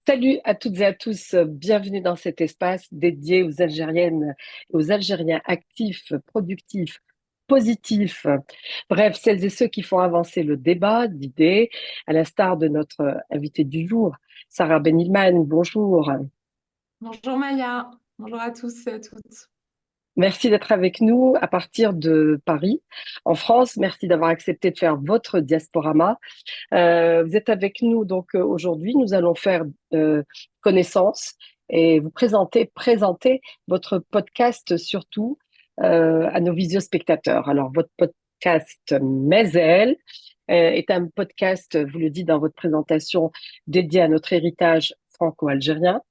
Salut à toutes et à tous, bienvenue dans cet espace dédié aux Algériennes et aux Algériens actifs, productifs, positifs, bref, celles et ceux qui font avancer le débat d'idées, à l'instar de notre invitée du jour, Sarah Benilman. Bonjour. Bonjour Maya, bonjour à tous et à toutes. Merci d'être avec nous à partir de Paris, en France. Merci d'avoir accepté de faire votre diasporama. Vous êtes avec nous donc aujourd'hui. Nous allons faire connaissance et vous présenter votre podcast surtout à nos visio-spectateurs. Alors, votre podcast Maisel est un podcast, vous le dites dans votre présentation, dédié à notre héritage franco-algérien,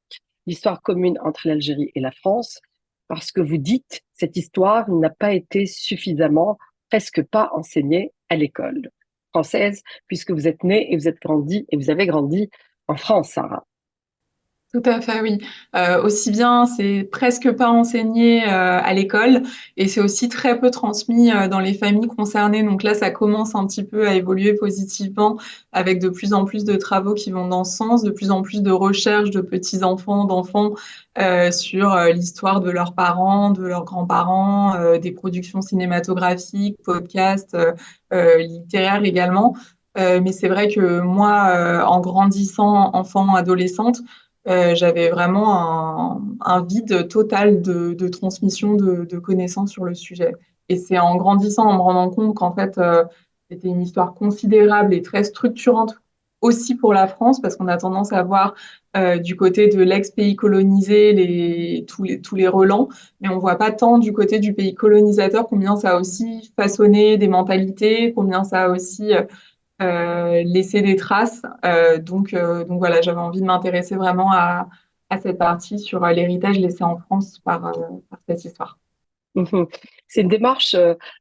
l'histoire commune entre l'Algérie et la France, parce que vous dites cette histoire n'a pas été suffisamment, presque pas enseignée à l'école française, puisque vous êtes né et vous êtes grandi et vous avez grandi en France, Sarah. Tout à fait, oui. Aussi bien, c'est presque pas enseigné à l'école et c'est aussi très peu transmis dans les familles concernées. Donc là, ça commence un petit peu à évoluer positivement avec de plus en plus de travaux qui vont dans ce sens, de plus en plus de recherches de petits-enfants, d'enfants sur l'histoire de leurs parents, de leurs grands-parents, des productions cinématographiques, podcasts, littéraires également. Mais c'est vrai que moi, en grandissant enfant, adolescente, j'avais vraiment un vide total de transmission de connaissances sur le sujet. Et c'est en grandissant, en me rendant compte qu'en fait, c'était une histoire considérable et très structurante aussi pour la France, parce qu'on a tendance à voir du côté de l'ex-pays colonisé tous les relents, mais on voit pas tant du côté du pays colonisateur combien ça a aussi façonné des mentalités, combien ça a aussi laisser des traces. Donc voilà, j'avais envie de m'intéresser vraiment à cette partie sur l'héritage laissé en France par cette histoire. Mhm. C'est une démarche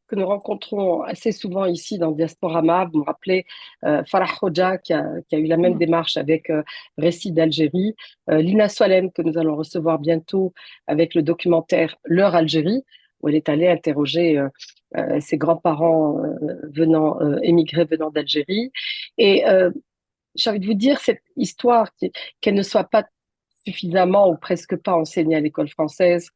que nous rencontrons assez souvent ici dans Diasporama. Vous me rappelez Farah Hoxha qui a eu la même Mm. démarche avec Récits d'Algérie, Lina Soalem que nous allons recevoir bientôt avec le documentaire L'heure Algérie, où elle est allée interroger ses grands-parents émigrés venant d'Algérie. Et j'ai envie de vous dire, cette histoire, qu'elle ne soit pas suffisamment ou presque pas enseignée à l'école française,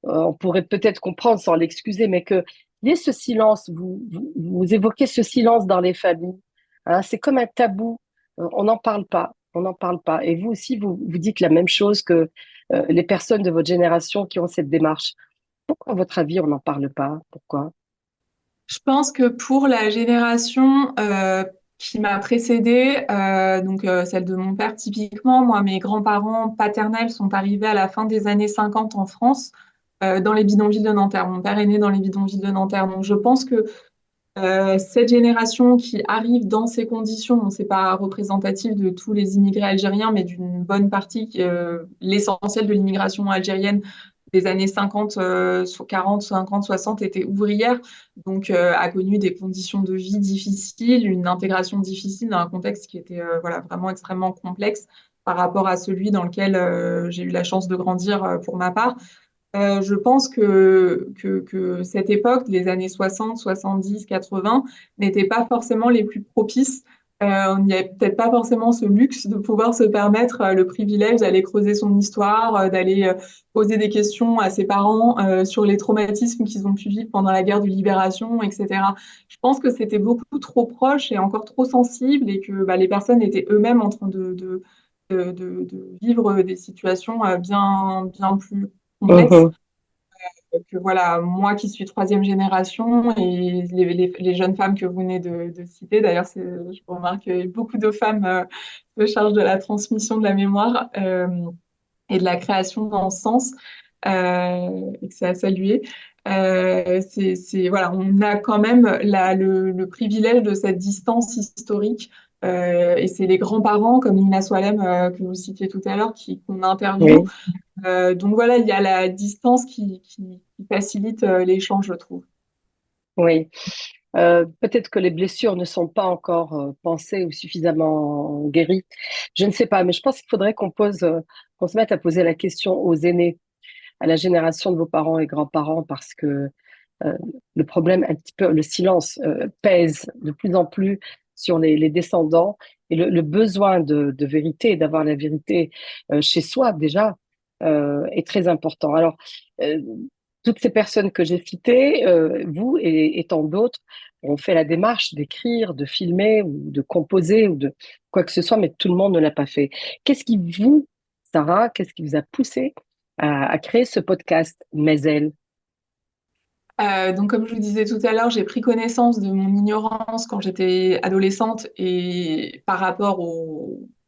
on pourrait peut-être comprendre sans l'excuser, mais qu'il y ait ce silence, vous évoquez ce silence dans les familles, hein, c'est comme un tabou. On n'en parle pas, on n'en parle pas. Et vous aussi, vous dites la même chose que les personnes de votre génération qui ont cette démarche. Pourquoi, à votre avis, on n'en parle pas? Pourquoi? Je pense que pour la génération qui m'a précédée, celle de mon père typiquement, moi, mes grands-parents paternels sont arrivés à la fin des années 50 en France, dans les bidonvilles de Nanterre. Mon père est né dans les bidonvilles de Nanterre. Donc je pense que cette génération qui arrive dans ces conditions, bon, c'est pas représentatif de tous les immigrés algériens, mais d'une bonne partie, l'essentiel de l'immigration algérienne des années 50, 40, 50, 60 était ouvrière, donc a connu des conditions de vie difficiles, une intégration difficile dans un contexte qui était voilà, vraiment extrêmement complexe par rapport à celui dans lequel j'ai eu la chance de grandir pour ma part. Je pense que cette époque, les années 60, 70, 80, n'étaient pas forcément les plus propices. On n'y avait peut-être pas forcément ce luxe de pouvoir se permettre le privilège d'aller creuser son histoire, d'aller poser des questions à ses parents sur les traumatismes qu'ils ont pu vivre pendant la guerre de libération, etc. Je pense que c'était beaucoup trop proche et encore trop sensible et que bah, les personnes étaient eux-mêmes en train de vivre des situations bien plus complexes Mhm, que voilà, moi qui suis troisième génération et les jeunes femmes que vous venez de citer, d'ailleurs, je remarque que beaucoup de femmes se chargent de la transmission de la mémoire et de la création dans ce sens, et que c'est à saluer. Voilà, on a quand même le privilège de cette distance historique. Et c'est les grands-parents, comme Nina Swalem, que vous citiez tout à l'heure, qu'on interviewe. oui, Donc voilà, il y a la distance qui facilite l'échange, je trouve. oui. Peut-être que les blessures ne sont pas encore pensées ou suffisamment guéries. Je ne sais pas, mais je pense qu'il faudrait qu'on se mette à poser la question aux aînés, à la génération de vos parents et grands-parents, parce que euh, le problème, un petit peu, le silence pèse de plus en plus. sur les descendants et le besoin de vérité, d'avoir la vérité chez soi déjà, est très important. Alors, euh, toutes ces personnes que j'ai citées, vous et tant d'autres, ont fait la démarche d'écrire, de filmer ou de composer ou de quoi que ce soit, mais tout le monde ne l'a pas fait. Qu'est-ce qui vous, Sarah, qu'est-ce qui vous a poussé à créer ce podcast Maisel? Donc, comme je vous disais tout à l'heure, j'ai pris connaissance de mon ignorance quand j'étais adolescente et par rapport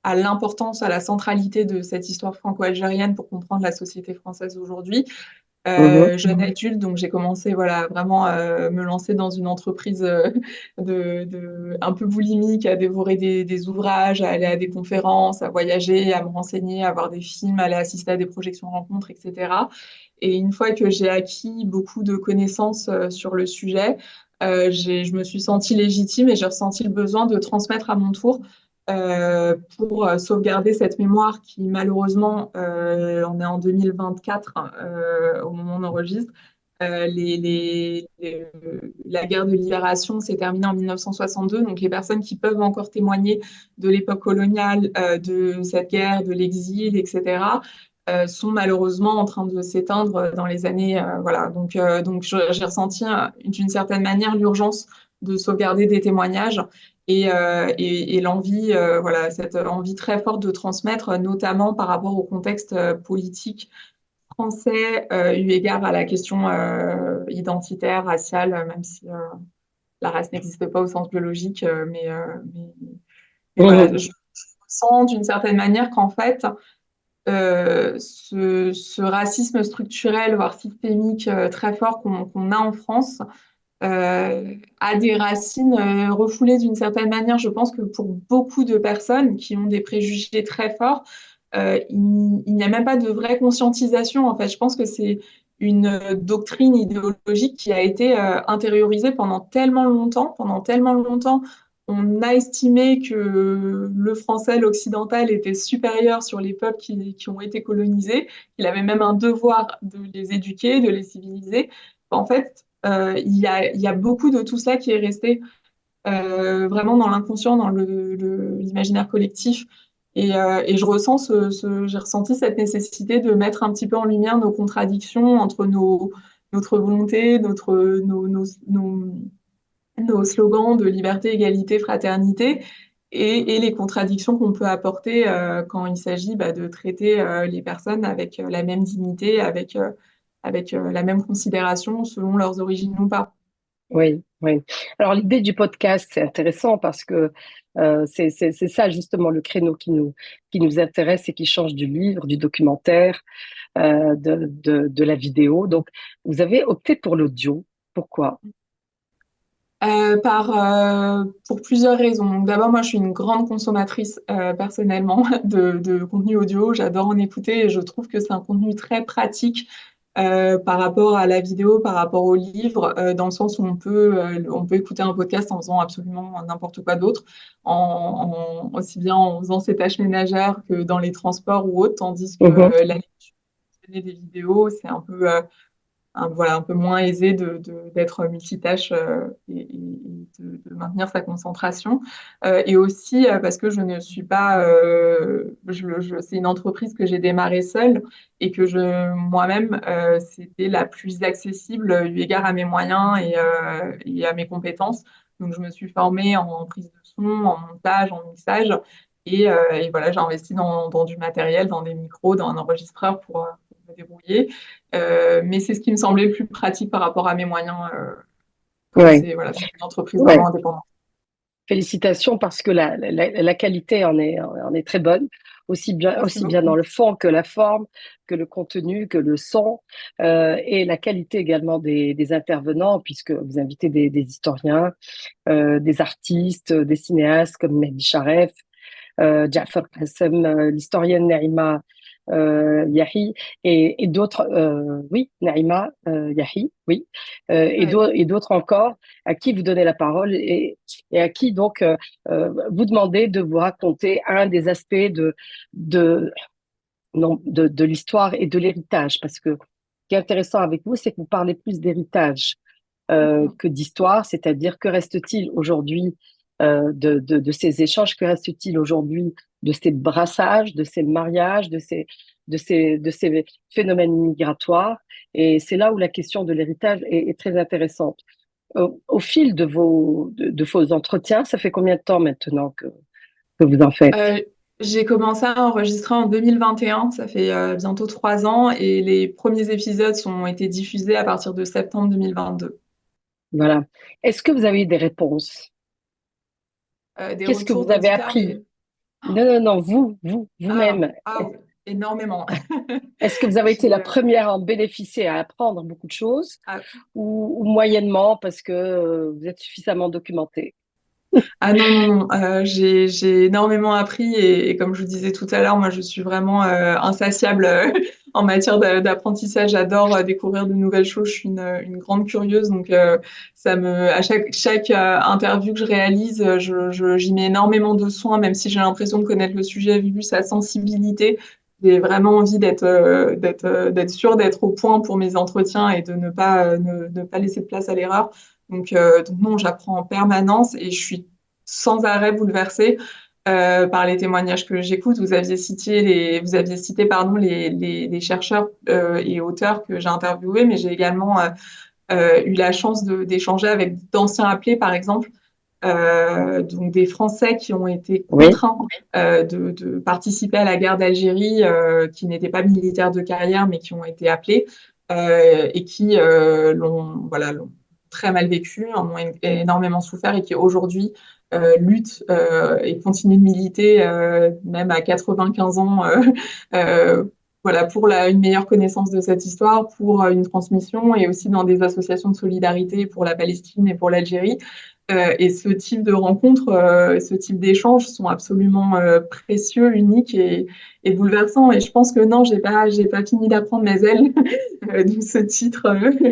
à l'importance, à la centralité de cette histoire franco-algérienne pour comprendre la société française aujourd'hui. Mhm. Jeune adulte, donc j'ai commencé voilà vraiment à me lancer dans une entreprise un peu boulimique, à dévorer des ouvrages, à aller à des conférences, à voyager, à me renseigner, à voir des films, à aller assister à des projections rencontres, etc. Et une fois que j'ai acquis beaucoup de connaissances sur le sujet, je me suis sentie légitime et j'ai ressenti le besoin de transmettre à mon tour pour sauvegarder cette mémoire qui, malheureusement, on est en 2024 au moment où on enregistre. La guerre de libération s'est terminée en 1962, donc les personnes qui peuvent encore témoigner de l'époque coloniale, de cette guerre, de l'exil, etc., sont malheureusement en train de s'éteindre dans les années. Voilà. Donc j'ai ressenti d'une certaine manière l'urgence de sauvegarder des témoignages et l'envie, voilà, cette envie très forte de transmettre, notamment par rapport au contexte politique français, eu égard à la question identitaire, raciale, même si la race n'existe pas au sens biologique, mais voilà, Mhm. je sens d'une certaine manière qu'en fait, ce racisme structurel, voire systémique très fort qu'on a en France, a des racines refoulées d'une certaine manière. Je pense que pour beaucoup de personnes qui ont des préjugés très forts, il n'y a même pas de vraie conscientisation. En fait, je pense que c'est une doctrine idéologique qui a été intériorisée pendant tellement longtemps. On a estimé que le français, l'occidental, était supérieur sur les peuples qui ont été colonisés. Il avait même un devoir de les éduquer, de les civiliser. En fait, il y a beaucoup de tout ça qui est resté vraiment dans l'inconscient, dans l'imaginaire collectif. Et je ressens j'ai ressenti cette nécessité de mettre un petit peu en lumière nos contradictions entre notre volonté, nos slogans de liberté, égalité, fraternité, et les contradictions qu'on peut apporter quand il s'agit bah, de traiter les personnes avec la même dignité, avec la même considération selon leurs origines ou pas. Oui, oui. Alors l'idée du podcast, c'est intéressant parce que c'est ça justement le créneau qui nous intéresse et qui change du livre, du documentaire, de la vidéo. Donc, vous avez opté pour l'audio. Pourquoi? Pour plusieurs raisons. Donc, d'abord, moi, je suis une grande consommatrice personnellement de contenu audio. J'adore en écouter et je trouve que c'est un contenu très pratique par rapport à la vidéo, par rapport au livre, dans le sens où on peut écouter un podcast en faisant absolument n'importe quoi d'autre, aussi bien en faisant ses tâches ménagères que dans les transports ou autres, tandis que Mhm. la lecture, des vidéos, c'est un peu voilà, un peu moins aisé d'être multitâche de maintenir sa concentration. Et aussi parce que je ne suis pas, c'est une entreprise que j'ai démarrée seule et que moi-même, c'était la plus accessible eu égard à mes moyens et à mes compétences. Donc, je me suis formée en prise de son, en montage, en mixage. Et voilà, j'ai investi dans du matériel, dans des micros, dans un enregistreur pour me débrouiller. Mais c'est ce qui me semblait le plus pratique par rapport à mes moyens, comme Oui, c'est voilà, c'est une entreprise vraiment ouais. indépendante. Félicitations parce que la qualité en est très bonne, Merci aussi bien dans beaucoup. le fond que la forme, que le contenu, que le son, et la qualité également des intervenants, puisque vous invitez des historiens, des artistes, des cinéastes comme Mehdi Charef, Ja'far Qassem, l'historienne Naïma Yahi et d'autres, oui, Naïma Yahi, oui, Ouais. et d'autres encore à qui vous donnez la parole et à qui donc vous demandez de vous raconter un des aspects de, non, de l'histoire et de l'héritage. Parce que ce qui est intéressant avec vous, c'est que vous parlez plus d'héritage que d'histoire, c'est-à-dire que reste-t-il aujourd'hui de ces échanges? Que reste-t-il aujourd'hui de ces brassages, de ces mariages, de ces phénomènes migratoires? Et c'est là où la question de l'héritage est très intéressante. Au fil de vos entretiens, ça fait combien de temps maintenant que vous en faites? Euh, j'ai commencé à enregistrer en 2021, ça fait bientôt 3 ans, et les premiers épisodes ont été diffusés à partir de septembre 2022. Voilà. Est-ce que vous avez eu des réponses? Des Qu'est-ce que retours vous avez d'auditeurs, appris? Non, non, non, ah, vous-même. ah, énormément. Est-ce que vous avez été la J'ai, première à en bénéficier, à apprendre beaucoup de choses, ah, ou moyennement parce que vous êtes suffisamment documenté? Ah non, non, non, j'ai énormément appris et comme je vous disais tout à l'heure, moi je suis vraiment insatiable en matière d'apprentissage. J'adore découvrir de nouvelles choses. Je suis une grande curieuse, donc à chaque interview que je réalise, j'y mets énormément de soin, même si j'ai l'impression de connaître le sujet vu sa sensibilité. J'ai vraiment envie d'être sûre d'être au point pour mes entretiens et de ne pas laisser de place à l'erreur. Donc non, j'apprends en permanence et je suis sans arrêt bouleversée par les témoignages que j'écoute. Vous aviez cité pardon, les chercheurs et auteurs que j'ai interviewés, mais j'ai également eu la chance d'échanger avec d'anciens appelés, par exemple, donc des Français qui ont été Oui, contraints de participer à la guerre d'Algérie, qui n'étaient pas militaires de carrière, mais qui ont été appelés et qui l'ont très mal vécu, en ont énormément souffert et qui aujourd'hui luttent et continuent de militer, même à 95 ans, euh, voilà, pour une meilleure connaissance de cette histoire, pour une transmission et aussi dans des associations de solidarité pour la Palestine et pour l'Algérie. Et ce type de rencontres, ce type d'échanges sont absolument précieux, uniques et bouleversants. Et je pense que non, j'ai pas fini d'apprendre mes ailes, d'où ce titre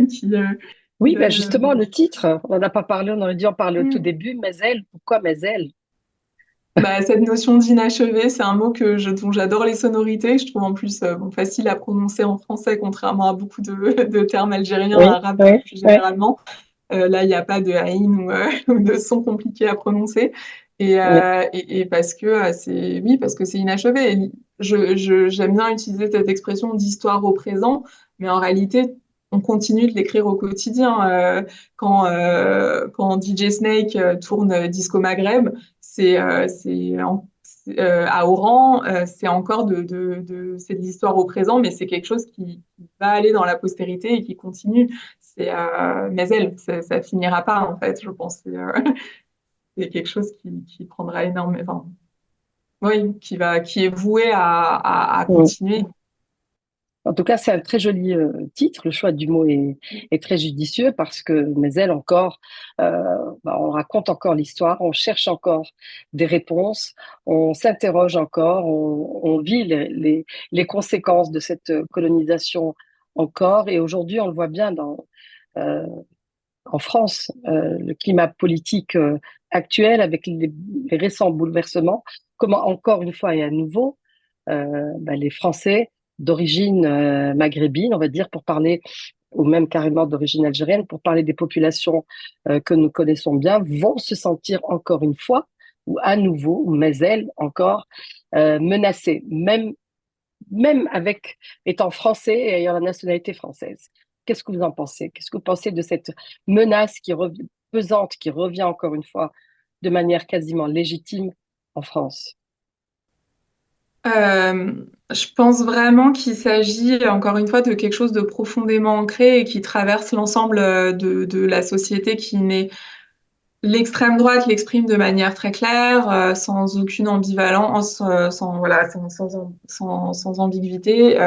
qui oui, ben donne. justement, le titre, on n'en a pas parlé, on aurait dû en parler au tout Hmm. début. Mais elle, pourquoi mais elle? Bah, cette notion d'inachevé, c'est un mot dont j'adore les sonorités. Je trouve en plus bon, facile à prononcer en français, contrairement à beaucoup de termes algériens, Oui, arabes oui, plus oui, généralement. Là, il n'y a pas de haïn ou de son compliqué à prononcer. oui, Et parce que oui, parce que c'est inachevé. Et j'aime bien utiliser cette expression d'histoire au présent, mais en réalité, on continue de l'écrire au quotidien. Quand DJ Snake tourne Disco Maghreb, à Oran, c'est encore c'est de l'histoire au présent, mais c'est quelque chose qui va aller dans la postérité et qui continue. Mais ça finira pas en fait, je pense. C'est quelque chose qui prendra énormément, enfin, oui, qui est voué à oui. continuer. En tout cas, c'est un très joli titre. Le choix du mot est très judicieux parce que, mais elle encore, on raconte encore l'histoire, on cherche encore des réponses, on s'interroge encore, on vit les conséquences de cette colonisation encore. Et aujourd'hui, on le voit bien euh, en France, le climat politique actuel avec les récents bouleversements, comment encore une fois et à nouveau, les Français d'origine maghrébine, on va dire, pour parler, ou même carrément d'origine algérienne, pour parler des populations que nous connaissons bien, vont se sentir encore une fois, ou à nouveau, ou mais elles encore, menacées, même avec étant français et ayant la nationalité française. Qu'est-ce que vous en pensez? Qu'est-ce que vous pensez de cette menace pesante qui revient encore une fois de manière quasiment légitime en France? Je pense vraiment qu'il s'agit, encore une fois, de quelque chose de profondément ancré et qui traverse l'ensemble de la société qui n'est l'extrême droite l'exprime de manière très claire, sans aucune ambivalence, sans ambiguïté.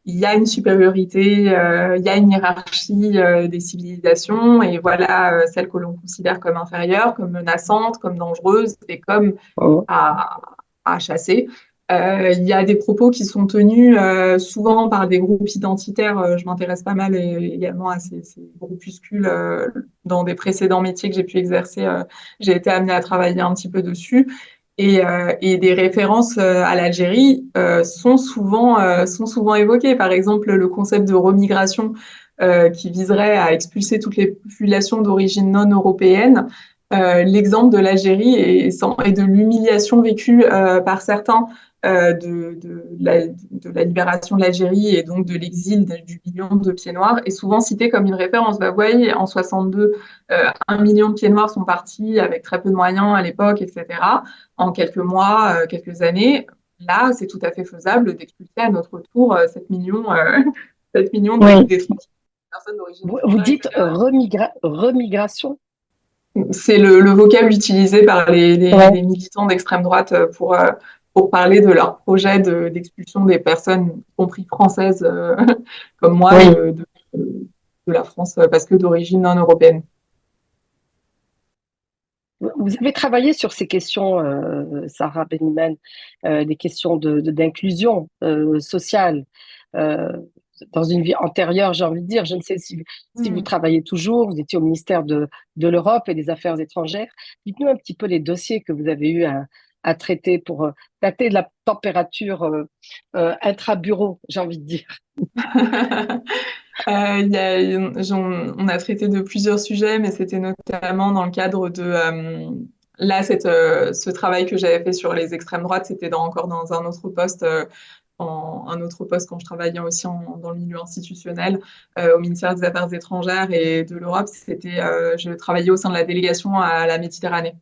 Il y a une supériorité, il y a une hiérarchie des civilisations, et voilà celle que l'on considère comme inférieure, comme menaçante, comme dangereuse et comme Oh, à, à chasser. Il y a des propos qui sont tenus souvent par des groupes identitaires. Je m'intéresse pas mal également à ces groupuscules dans des précédents métiers que j'ai pu exercer. J'ai été amenée à travailler un petit peu dessus. Et des références à l'Algérie sont souvent évoquées. Par exemple, le concept de remigration qui viserait à expulser toutes les populations d'origine non européenne l'exemple de l'Algérie et de l'humiliation vécue par certains de la libération de l'Algérie et donc de l'exil du million de pieds noirs est souvent cité comme une référence. Bah, vous voyez, en 62, 1 million de pieds noirs sont partis avec très peu de moyens à l'époque, etc. En quelques mois, quelques années, là, c'est tout à fait faisable d'expulser à notre tour 7 millions, 7 millions Oui. d'étrangers, personnes d'origine Vous étrangère, dites etc. remigration? C'est le vocable utilisé par Ouais. les militants d'extrême droite pour parler de leur projet d'expulsion des personnes, y compris françaises comme moi, Oui. de la France, parce que d'origine non européenne. Vous avez travaillé sur ces questions, Sarah Benimane, des questions d'inclusion sociale euh, dans une vie antérieure, j'ai envie de dire. Je ne sais si vous Hmm. travaillez toujours, vous étiez au ministère de l'Europe et des Affaires étrangères. Dites-nous un petit peu les dossiers que vous avez eu à traiter pour dater de la température intra-bureau, j'ai envie de dire. On a traité de plusieurs sujets, mais c'était notamment dans le cadre de ce travail que j'avais fait sur les extrêmes droites, c'était encore dans un autre poste, un autre poste quand je travaillais aussi dans le milieu institutionnel, au ministère des Affaires étrangères et de l'Europe. Je travaillais au sein de la délégation à la Méditerranée.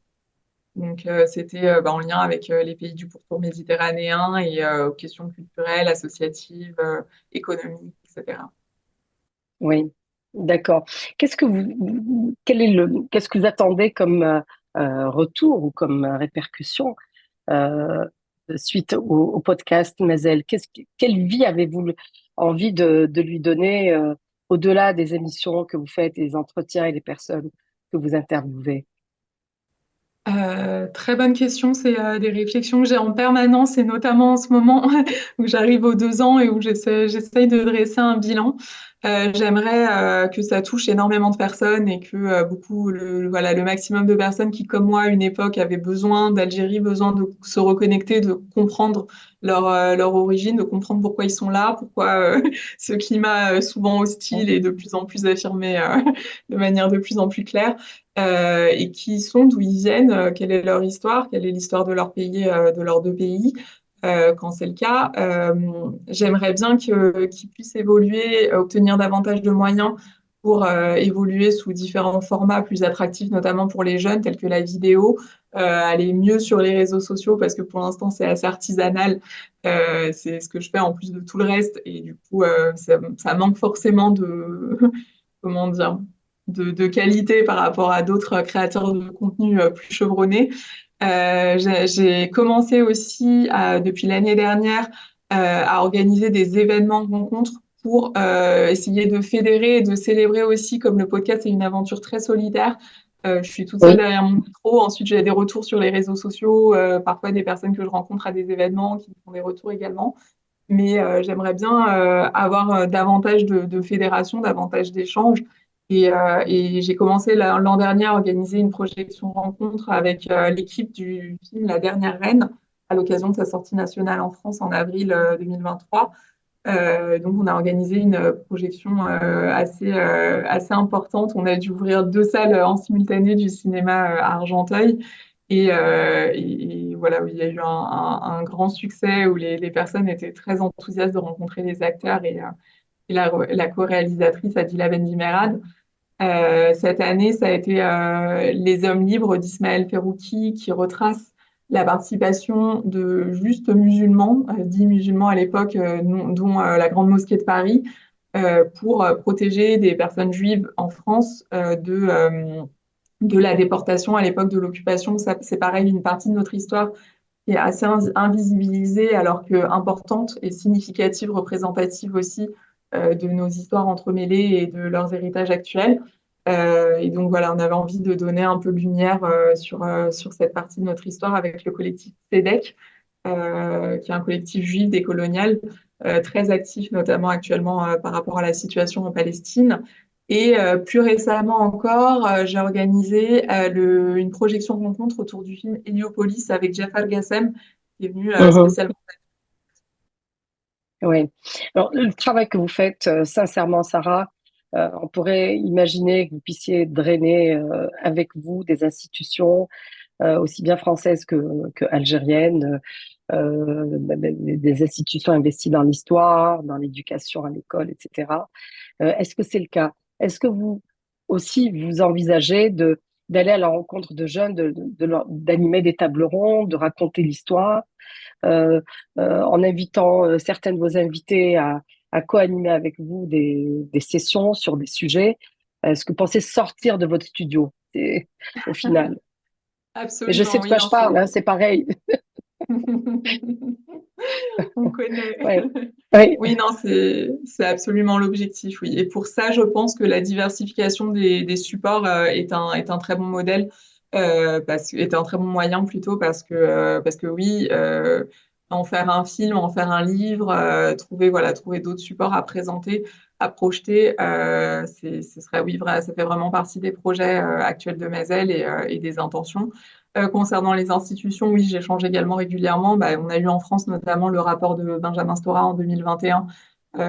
Donc, c'était en lien avec les pays du pourtour méditerranéen et aux questions culturelles, associatives, économiques, etc. Oui, d'accord. Qu'est-ce que vous attendez comme retour ou comme répercussion euh, suite au podcast Mazel? Quelle vie avez-vous envie de lui donner au-delà des émissions que vous faites, des entretiens et des personnes que vous interviewez? Très bonne question. C'est des réflexions que j'ai en permanence et notamment en ce moment où j'arrive aux 2 ans et où j'essaye de dresser un bilan. J'aimerais que ça touche énormément de personnes et que voilà, le maximum de personnes qui, comme moi, à une époque, avaient besoin d'Algérie, besoin de se reconnecter, de comprendre leur origine, de comprendre pourquoi ils sont là, pourquoi ce climat souvent hostile est de plus en plus affirmé de manière de plus en plus claire et qui ils sont, d'où ils viennent, quelle est leur histoire, quelle est l'histoire de leur pays, de leurs deux pays. Quand c'est le cas, j'aimerais bien qu'ils puissent évoluer, obtenir davantage de moyens pour évoluer sous différents formats plus attractifs, notamment pour les jeunes, tels que la vidéo, aller mieux sur les réseaux sociaux, parce que pour l'instant, c'est assez artisanal. C'est ce que je fais en plus de tout le reste, et du coup, ça manque forcément de, comment dire, de qualité par rapport à d'autres créateurs de contenu plus chevronnés. J'ai commencé aussi depuis l'année dernière à organiser des événements rencontres pour essayer de fédérer et de célébrer aussi, comme le podcast est une aventure très solitaire. Je suis toute seule Oui, derrière mon micro. Ensuite, j'ai des retours sur les réseaux sociaux, parfois des personnes que je rencontre à des événements qui me font des retours également. Mais j'aimerais bien avoir davantage de fédération, davantage d'échanges. Et j'ai commencé l'an dernier à organiser une projection rencontre avec l'équipe du film La Dernière Reine à l'occasion de sa sortie nationale en France en avril 2023. Donc, on a organisé une projection assez importante. On a dû ouvrir 2 salles en simultané du cinéma à Argenteuil. Et voilà, où il y a eu un grand succès, où les personnes étaient très enthousiastes de rencontrer les acteurs et la co-réalisatrice Adila Bendimerad. Cette année, ça a été Les Hommes libres d'Ismaël Ferrouki qui retrace la participation de justes musulmans, dits musulmans à l'époque, dont la Grande Mosquée de Paris, pour protéger des personnes juives en France de la déportation à l'époque de l'occupation. C'est pareil, une partie de notre histoire qui est assez invisibilisée alors que importante et significative, représentative aussi de nos histoires entremêlées et de leurs héritages actuels. Et donc voilà, on avait envie de donner un peu de lumière sur cette partie de notre histoire avec le collectif SEDEC, qui est un collectif juif décolonial très actif, notamment actuellement par rapport à la situation en Palestine. Et plus récemment encore, j'ai organisé une projection rencontre autour du film Héliopolis avec Jafar Gassem, qui est venu mhm, spécialement. oui. Alors, le travail que vous faites, sincèrement, Sarah, On pourrait imaginer que vous puissiez drainer avec vous des institutions aussi bien françaises que algériennes, des institutions investies dans l'histoire, dans l'éducation à l'école, etc. Est-ce que c'est le cas? Est-ce que vous aussi vous envisagez de d'aller à la rencontre de jeunes, d'animer des tables rondes, de raconter l'histoire, en invitant certains de vos invités à co-animer avec vous des sessions sur des sujets? Est-ce que vous pensez sortir de votre studio, au final? Mais je sais Absolument, de oui, quoi je non, parle, hein, c'est pareil. on connaît. Ouais. Oui. Oui, non, c'est absolument l'objectif, oui. Et pour ça, je pense que la diversification des supports est un très bon modèle, est un très bon moyen plutôt parce que oui, en faire un film, en faire un livre, trouver d'autres supports à présenter, à projeter, ce serait oui, vrai, ça fait vraiment partie des projets actuels de Maisel et des intentions. Concernant les institutions, oui, j'échange également régulièrement. Bah, on a eu en France notamment le rapport de Benjamin Stora en 2021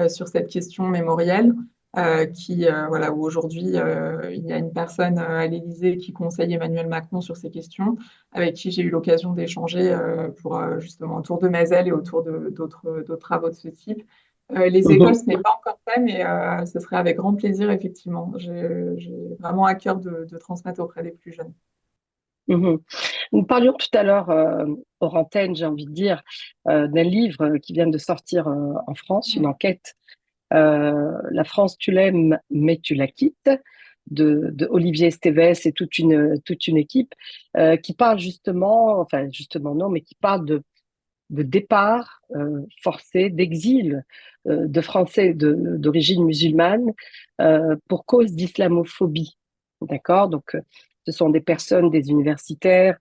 sur cette question mémorielle, voilà, où aujourd'hui il y a une personne à l'Élysée qui conseille Emmanuel Macron sur ces questions, avec qui j'ai eu l'occasion d'échanger pour justement autour de Maisel et autour d'autres travaux de ce type. Les écoles, Mhm. ce n'est pas encore fait, mais ce serait avec grand plaisir, effectivement. J'ai vraiment à cœur de transmettre auprès des plus jeunes. Mhm. Nous parlions tout à l'heure, hors antenne, j'ai envie de dire, d'un livre qui vient de sortir en France, une enquête, La France, tu l'aimes, mais tu la quittes, de Olivier Estèves et toute une équipe, qui parle justement, enfin justement non, mais qui parle de départ forcé, d'exil de Français d'origine musulmane pour cause d'islamophobie. D'accord? Donc, ce sont des personnes, des universitaires,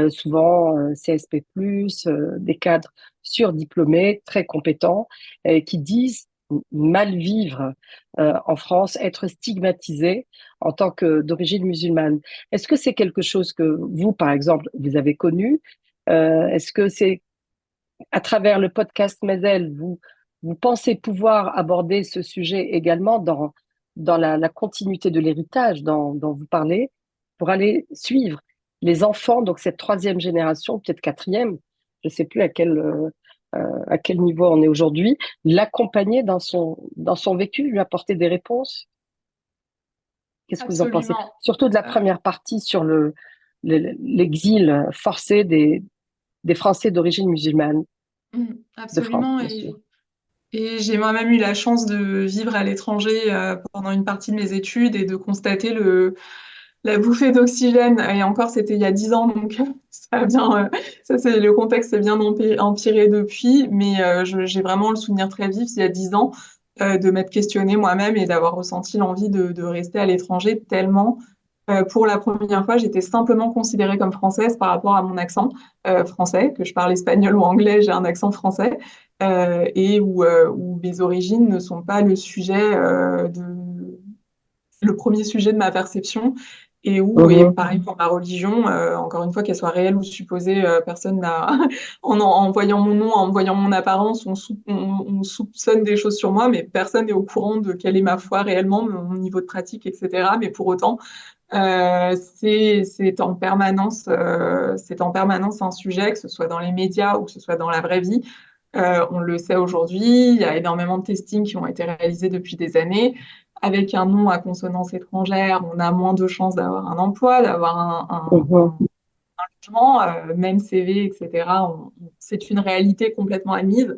souvent CSP+, des cadres surdiplômés, très compétents, qui disent mal vivre en France, être stigmatisés en tant que d'origine musulmane. Est-ce que c'est quelque chose que vous, par exemple, vous avez connu? Est-ce que c'est à travers le podcast Maisel, vous pensez pouvoir aborder ce sujet également dans la continuité de l'héritage dont vous parlez, pour aller suivre les enfants, donc cette troisième génération, peut-être quatrième, je ne sais plus à quel niveau on est aujourd'hui, l'accompagner dans son vécu, lui apporter des réponses. Qu'est-ce que vous en pensez? Absolument. Surtout de la Euh, première partie sur l'exil forcé des Français d'origine musulmane, de France, Absolument. bien sûr. Et j'ai moi-même eu la chance de vivre à l'étranger pendant une partie de mes études et de constater la bouffée d'oxygène. Et encore, c'était il y a 10 ans, donc ça a bien, ça c'est le contexte s'est bien empiré depuis. Mais j'ai vraiment le souvenir très vif, il y a 10 ans, de m'être questionnée moi-même et d'avoir ressenti l'envie de rester à l'étranger tellement. Pour la première fois, j'étais simplement considérée comme française par rapport à mon accent français, que je parle espagnol ou anglais, j'ai un accent français, et où mes origines ne sont pas le premier sujet de ma perception, et Mhm. pareil pour ma religion, encore une fois, qu'elle soit réelle ou supposée, personne n'a, en voyant mon nom, en voyant mon apparence, on soupçonne des choses sur moi, mais personne n'est au courant de quelle est ma foi réellement, mon niveau de pratique, etc. Mais pour autant, c'est en permanence un sujet, que ce soit dans les médias ou que ce soit dans la vraie vie. On le sait aujourd'hui, il y a énormément de testings qui ont été réalisés depuis des années. Avec un nom à consonance étrangère, on a moins de chances d'avoir un emploi, d'avoir Mhm. un logement, même CV, etc. C'est une réalité complètement admise.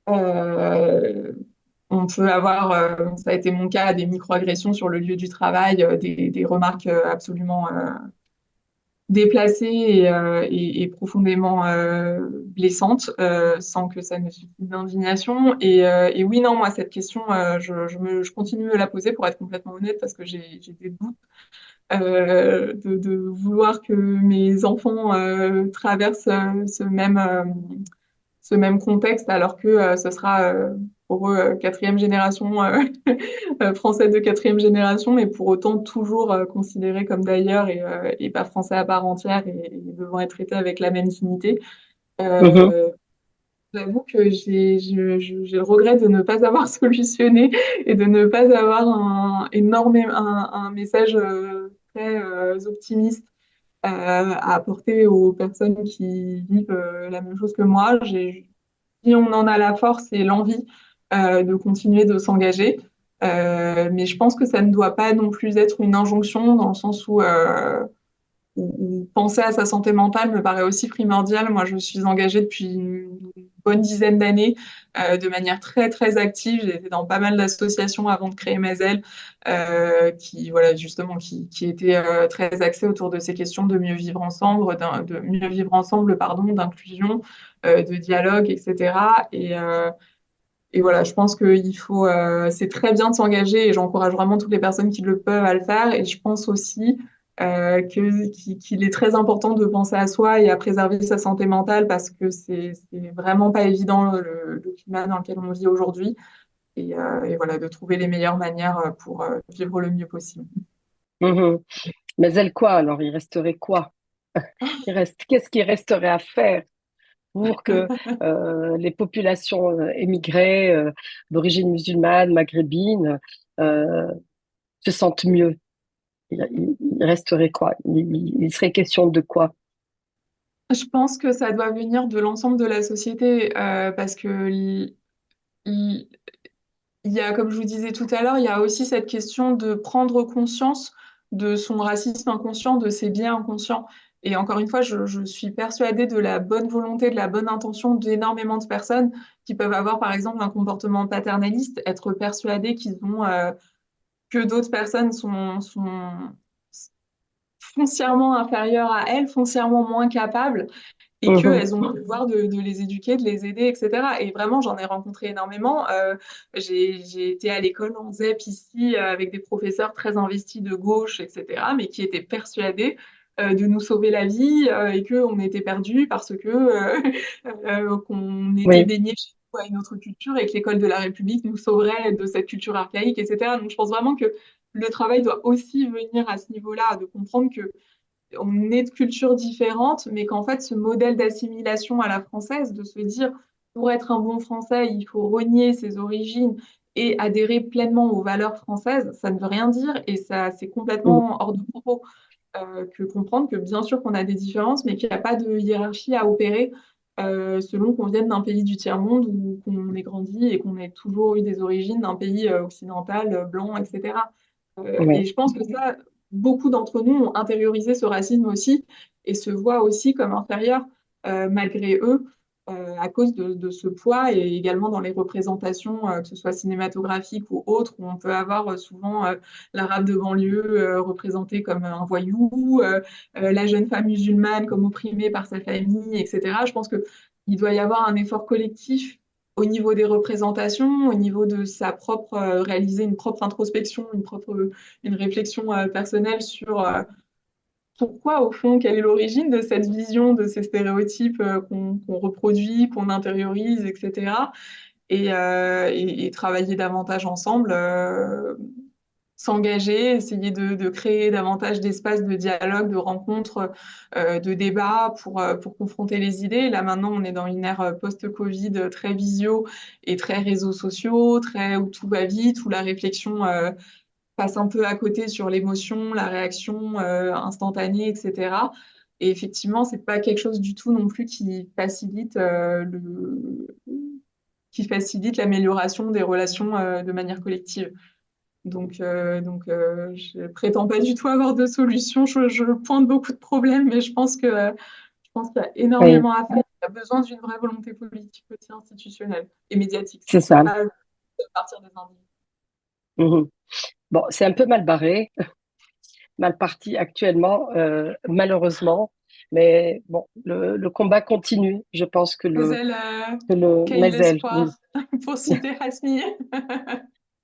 Euh, on peut avoir, ça a été mon cas, des microagressions sur le lieu du travail, des remarques absolument déplacées et profondément blessantes, sans que ça ne suffise d'indignation. Et oui, non, moi, cette question, je continue de me la poser pour être complètement honnête, parce que j'ai des doutes de vouloir que mes enfants traversent ce même contexte, alors que ce sera pour eux quatrième génération, français de quatrième génération, mais pour autant toujours considérés comme d'ailleurs et pas français à part entière et devant être traités avec la même dignité. Mhm. Euh, J'avoue que j'ai le regret de ne pas avoir solutionné et de ne pas avoir un message très optimiste à apporter aux personnes qui vivent la même chose que moi. Si on en a la force et l'envie de continuer de s'engager, mais je pense que ça ne doit pas non plus être une injonction dans le sens où penser à sa santé mentale me paraît aussi primordial. Moi, je suis engagée depuis une bonne dizaine d'années de manière très, très active. J'ai été dans pas mal d'associations avant de créer Maisel, qui, voilà, justement, qui étaient très axées autour de ces questions de mieux vivre ensemble, de mieux vivre ensemble, pardon, d'inclusion, de dialogue, etc. Et voilà, je pense c'est très bien de s'engager et j'encourage vraiment toutes les personnes qui le peuvent à le faire. Et je pense aussi qu'il est très important de penser à soi et à préserver sa santé mentale parce que c'est vraiment pas évident le climat dans lequel on vit aujourd'hui. Et voilà, de trouver les meilleures manières pour vivre le mieux possible. Mhm. Mais elle quoi alors? Il resterait quoi? Qu'est-ce qui resterait à faire pour que les populations émigrées d'origine musulmane, maghrébine, euh, se sentent mieux? Il resterait quoi? Il serait question de quoi? Je pense que ça doit venir de l'ensemble de la société parce que il- il y a, comme je vous disais tout à l'heure, il y a aussi cette question de prendre conscience de son racisme inconscient, de ses biais inconscients. Et encore une fois, je suis persuadée de la bonne volonté, de la bonne intention d'énormément de personnes qui peuvent avoir, par exemple, un comportement paternaliste, être persuadées qu'ils ont que d'autres personnes sont foncièrement inférieures à elles, foncièrement moins capables et Mhm. qu'elles ont le pouvoir de les éduquer, de les aider, etc. Et vraiment, j'en ai rencontré énormément. J'ai été à l'école en ZEP ici avec des professeurs très investis de gauche, etc., mais qui étaient persuadés de nous sauver la vie et qu'on était perdus parce que qu'on était Oui. baigné chez nous à une autre culture et que l'école de la République nous sauverait de cette culture archaïque, etc. Donc je pense vraiment que le travail doit aussi venir à ce niveau-là, de comprendre que on est de cultures différentes, mais qu'en fait, ce modèle d'assimilation à la française, de se dire, pour être un bon Français, il faut renier ses origines et adhérer pleinement aux valeurs françaises, ça ne veut rien dire et ça, c'est Mhm. complètement hors de propos. Que comprendre que bien sûr qu'on a des différences, mais qu'il n'y a pas de hiérarchie à opérer selon qu'on vienne d'un pays du tiers-monde ou qu'on ait grandi et qu'on ait toujours eu des origines d'un pays occidental, blanc, etc. Et Oui. je pense que ça, beaucoup d'entre nous ont intériorisé ce racisme aussi et se voient aussi comme inférieurs malgré eux à cause de ce poids et également dans les représentations, que ce soit cinématographiques ou autres, où on peut avoir souvent l'arabe de banlieue représenté comme un voyou, la jeune femme musulmane comme opprimée par sa famille, etc. Je pense qu'il doit y avoir un effort collectif au niveau des représentations, au niveau de sa propre, réaliser une propre introspection, une réflexion personnelle sur pourquoi, au fond, quelle est l'origine de cette vision, de ces stéréotypes qu'on reproduit, qu'on intériorise, etc. Et travailler davantage ensemble, s'engager, essayer de créer davantage d'espaces de dialogue, de rencontres, de débats pour confronter les idées. Là, maintenant, on est dans une ère post-Covid très visio et très réseaux sociaux, très où tout va vite, où la réflexion passe un peu à côté sur l'émotion, la réaction instantanée, etc. Et effectivement, c'est pas quelque chose du tout non plus qui facilite l'amélioration des relations de manière collective. Je prétends pas du tout avoir de solution. Je pointe beaucoup de problèmes, mais je pense qu'il y a Oui. énormément à faire. Il y a besoin d'une vraie volonté politique aussi institutionnelle et médiatique. C'est C'est ça. pas à partir des individus. Mhm. Bon, c'est un peu mal barré, mal parti actuellement, malheureusement. Mais bon, le combat continue. Je pense Mais quel mais elle, espoir, oui. pour citer Hasmi.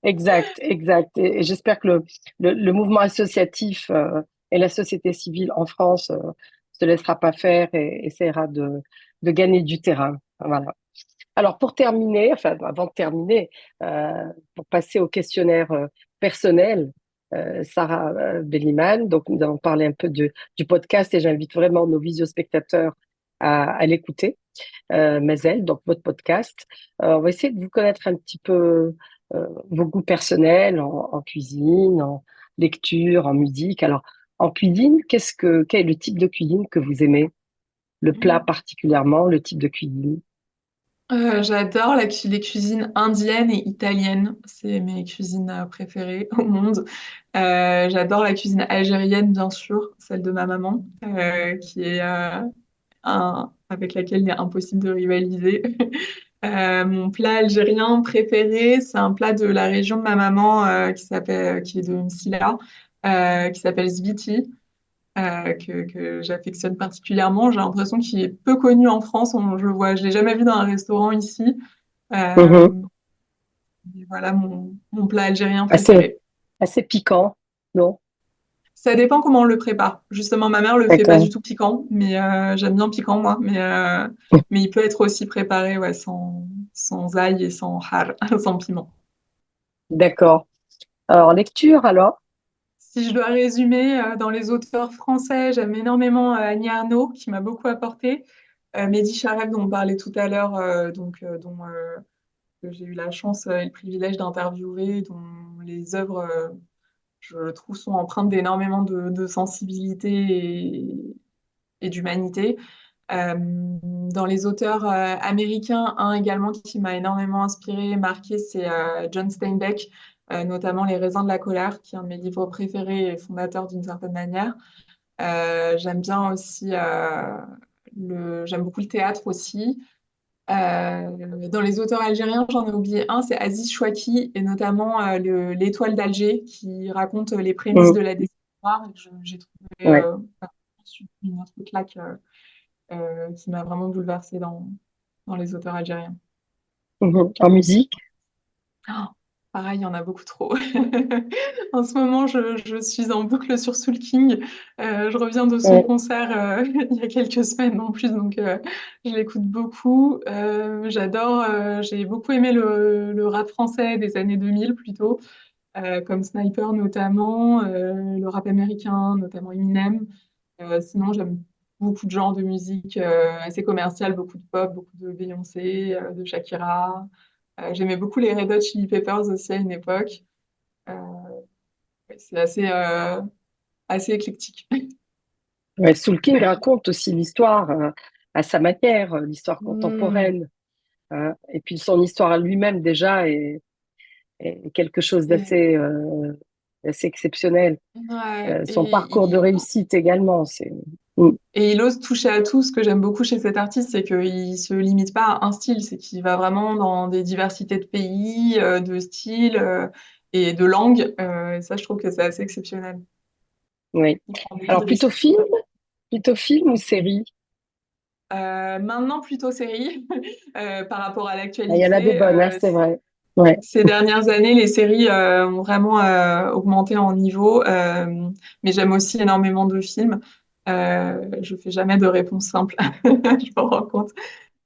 Exact, exact. Et j'espère que le mouvement associatif et la société civile en France se laissera pas faire et essaiera de gagner du terrain. Voilà. Alors pour terminer, enfin avant de terminer, pour passer au questionnaire personnel, Sarah Belliman, donc nous avons parlé un peu du podcast et j'invite vraiment nos visio-spectateurs à l'écouter, Maisel, donc votre podcast. On va essayer de vous connaître un petit peu vos goûts personnels en cuisine, en lecture, en musique. Alors, en cuisine, quel est le type de cuisine que vous aimez? Le plat particulièrement, le type de cuisine? J'adore les cuisines indiennes et italiennes. C'est mes cuisines préférées au monde. J'adore la cuisine algérienne, bien sûr, celle de ma maman, qui est avec laquelle il est impossible de rivaliser. Mon plat algérien préféré, c'est un plat de la région de ma maman qui est de Msila, qui s'appelle Zviti, que j'affectionne particulièrement. J'ai l'impression qu'il est peu connu en France. Je l'ai jamais vu dans un restaurant ici. Mhm. Euh, et voilà mon plat algérien Assez, préféré. assez piquant, non? Ça dépend comment on le prépare. Justement, ma mère le fait pas du D'accord. tout piquant, mais j'aime bien piquant moi. Mais il peut être aussi préparé ouais, sans ail et sans har, sans piment. D'accord. Alors, lecture, alors? Si je dois résumer, dans les auteurs français, j'aime énormément Annie Ernaux, qui m'a beaucoup apporté. Mehdi Charef, dont on parlait tout à l'heure, dont que j'ai eu la chance et le privilège d'interviewer, dont les œuvres, je trouve, sont empreintes d'énormément de sensibilité et d'humanité. Dans les auteurs américains, un également qui m'a énormément inspiré, marqué, c'est John Steinbeck, notamment Les raisins de la colère, qui est un de mes livres préférés et fondateur d'une certaine manière. J'aime bien aussi, j'aime beaucoup le théâtre aussi. Dans les auteurs algériens, j'en ai oublié un, c'est Aziz Chouaki, et notamment L'Étoile d'Alger, qui raconte les prémices Mhm. de la décennie noire, et que j'ai trouvé Ouais. une autre claque qui m'a vraiment bouleversée dans les auteurs algériens. Mhm. En musique? Oh, pareil, il y en a beaucoup trop. En ce moment, je suis en boucle sur Soul King. Je reviens de son Ouais. concert il y a quelques semaines en plus, donc je l'écoute beaucoup. J'ai beaucoup aimé le rap français des années 2000 plutôt, comme Sniper notamment, le rap américain, notamment Eminem. Sinon, j'aime beaucoup de genres de musique assez commerciales, beaucoup de pop, beaucoup de Beyoncé, de Shakira. J'aimais beaucoup les Red Hot Chili Peppers aussi à une époque. Euh, ouais, c'est assez éclectique. Ouais, Soul King raconte aussi l'histoire à sa manière, l'histoire Hmm. contemporaine, hein. Et puis son histoire à lui-même déjà est quelque chose Et, d'assez exceptionnel. ouais, Son parcours de réussite également, c'est. Mm. et il ose toucher à tout. Ce que j'aime beaucoup chez cet artiste, c'est qu'il se limite pas à un style, c'est qu'il va vraiment dans des diversités de pays, de styles et de langues. Et ça, je trouve que c'est assez exceptionnel. Oui. Il prend beaucoup de Alors risques. plutôt film ou série? Maintenant, plutôt série, par rapport à Ah, il y en a des l'actualité. bonnes, hein, c'est vrai. Ouais. Ces dernières années, les séries ont vraiment augmenté en niveau, mais j'aime aussi énormément de films. Je fais jamais de réponse simple, je me rends compte.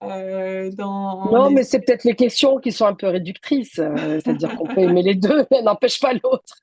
Dans Non, les... mais c'est peut-être les questions qui sont un peu réductrices, c'est-à-dire qu'on peut aimer les deux, mais n'empêche pas l'autre.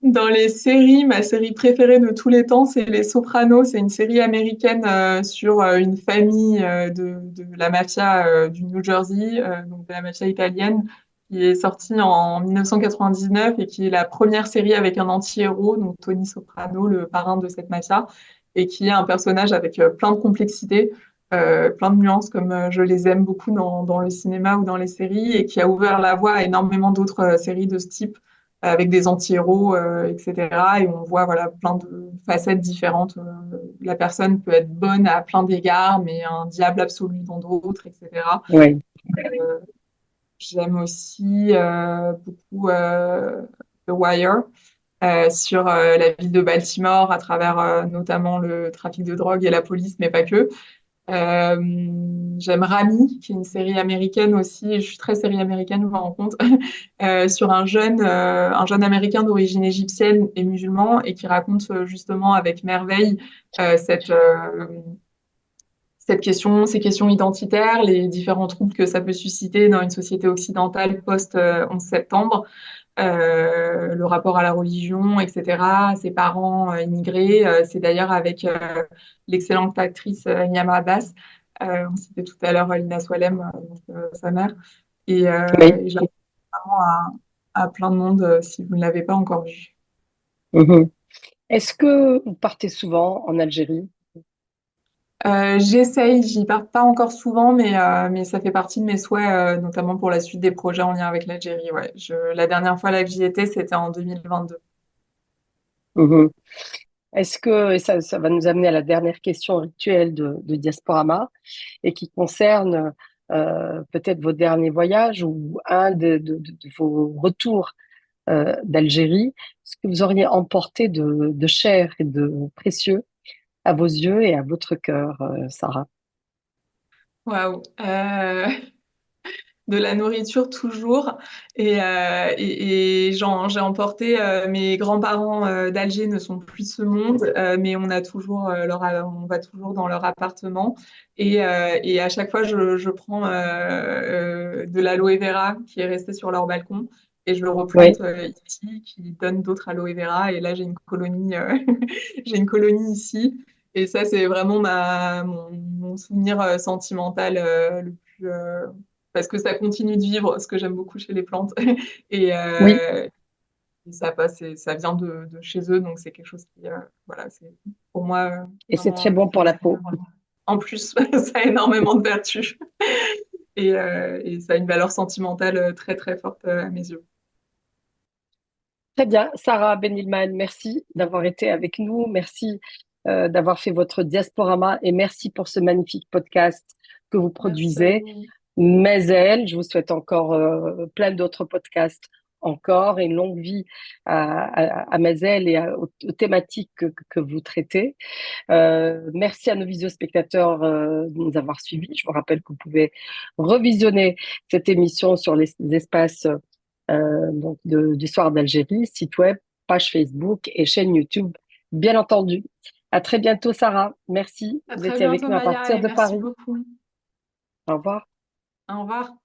Dans les séries, ma série préférée de tous les temps, c'est Les Sopranos. C'est une série américaine sur une famille de la mafia du New Jersey, donc de la mafia italienne, qui est sortie en 1999 et qui est la première série avec un anti-héros, donc Tony Soprano, le parrain de cette mafia, et qui est un personnage avec plein de complexité, plein de nuances, comme je les aime beaucoup dans le cinéma ou dans les séries, et qui a ouvert la voie à énormément d'autres séries de ce type avec des anti-héros, etc. Et on voit voilà, plein de facettes différentes. La personne peut être bonne à plein d'égards, mais un diable absolu dans d'autres, etc. Oui. Euh, J'aime aussi beaucoup The Wire sur la ville de Baltimore à travers notamment le trafic de drogue et la police, mais pas que. Euh, J'aime Rami, qui est une série américaine aussi. Je suis très série américaine, je me rends compte, sur un jeune américain d'origine égyptienne et musulman, et qui raconte justement avec merveille euh, cette, euh, ces questions identitaires, les différents troubles que ça peut susciter dans une société occidentale post 11 septembre. le rapport à la religion, etc., ses parents immigrés. C'est d'ailleurs avec l'excellente actrice Niamah Abbas, on citait tout à l'heure Lina Swalem, sa mère, Oui. et je la recommande vraiment à plein de monde si vous ne l'avez pas encore vue. Mhm. Est-ce que vous partez souvent en Algérie? J'essaye, j'y pars pas encore souvent, mais ça fait partie de mes souhaits, notamment pour la suite des projets en lien avec l'Algérie. Ouais. La dernière fois là que j'y étais, c'était en 2022. Mhm. Est-ce que, et ça va nous amener à la dernière question rituelle de Diasporama et qui concerne peut-être vos derniers voyages ou un de vos retours d'Algérie, ce que vous auriez emporté de cher et de précieux à vos yeux et à votre cœur, Sarah. Waouh. De la nourriture toujours. J'ai emporté mes grands-parents d'Alger ne sont plus de ce monde, mais on a toujours on va toujours dans leur appartement. Et à chaque fois, je prends de l'aloe vera qui est resté sur leur balcon. Et je le Oui, replante ici, qui donne d'autres aloe vera. Et là, j'ai une colonie, j'ai une colonie ici. Et ça, c'est vraiment mon souvenir sentimental le plus, parce que ça continue de vivre, ce que j'aime beaucoup chez les plantes. Et, oui, et ça passe, et ça vient de chez eux, donc c'est quelque chose qui, voilà, c'est pour moi et c'est vraiment très bon pour la peau. en plus, ça a énormément de vertus et ça a une valeur sentimentale très très forte à mes yeux. Très bien, Sarah Benilman, merci d'avoir été avec nous, merci d'avoir fait votre diasporama et merci pour ce magnifique podcast que vous Merci à produisez. vous. Mais elle, je vous souhaite encore plein d'autres podcasts encore et une longue vie à Maisel et aux thématiques que vous traitez. Merci à nos visio-spectateurs de nous avoir suivis. Je vous rappelle que vous pouvez revisionner cette émission sur les espaces donc du Soir d'Algérie, site web, page Facebook et chaîne YouTube, bien entendu. À très bientôt, Sarah. Merci. À Vous très étiez avec bientôt, nous à Maya, partir et de merci Paris. beaucoup. Au revoir. Au revoir.